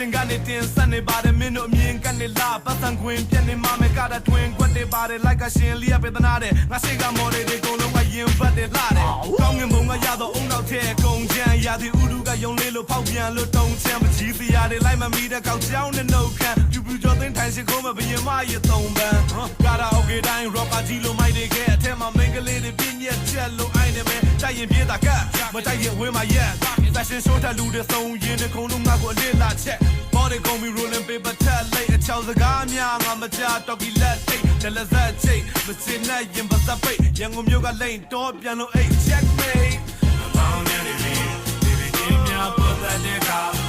ရှင်ကနေတင်ဆက်နေပါတယ်မင်းတို့အမြင်ကနေလာပတ်စံခွင်ပြက်နေမှမယ်ကတာတွင်ကွက်တွေပါတယ်လိုက်ကရှင်လျက်ပဲသနာတဲ့ငါရှိကမော်တွေအကုန်လုံးကရင်ပတ်တယ်လာတယ်ကောင်းငင်ဘုံကရတော့အုံနောက်ထဲကုံချမ်းရာဒီဥဒုကယုံလေးလို့ဖောက်ပြန်လို့တုံချမ်းမကြီးစရာတွေလိုက်မမီတဲ့ကောက်ချောင်းနဲ့နှုတ်ခမ်းပြူပြူကျော်သိန်းထိုင်ရှိခိုးမဘရင်မရဲ့သုံးပန်းကာရာโอเคတိုင်းရော့ပါကြီးလို့မိုက်တွေခဲ့အထက်မှာမိန်းကလေးတွေပြင်းညက်ချက်လို့အိုင်းနေမယ်တိုက်ရင်ပြေးတာကမတိုက်ရင်ဝင်းမှာရက် fashion show ထလူတဲ့ဆုံးရင်တဲ့ခုံလုံးငါကိုအလစ်လာချက် body ကုန်ပြီး rolling paper ထက်လိုက်အချောက်စကားများငါမကြတော့ကြီးလက်တိတ်တယ်လက်ဆက်ချိတ်မစင်နဲ့ရင်ပါစပိတ်ရန်ကုန်မြို့ကလိန်တော့ပြန်လို့အိတ် check mate မောင်နေနေ baby give me a put that dick out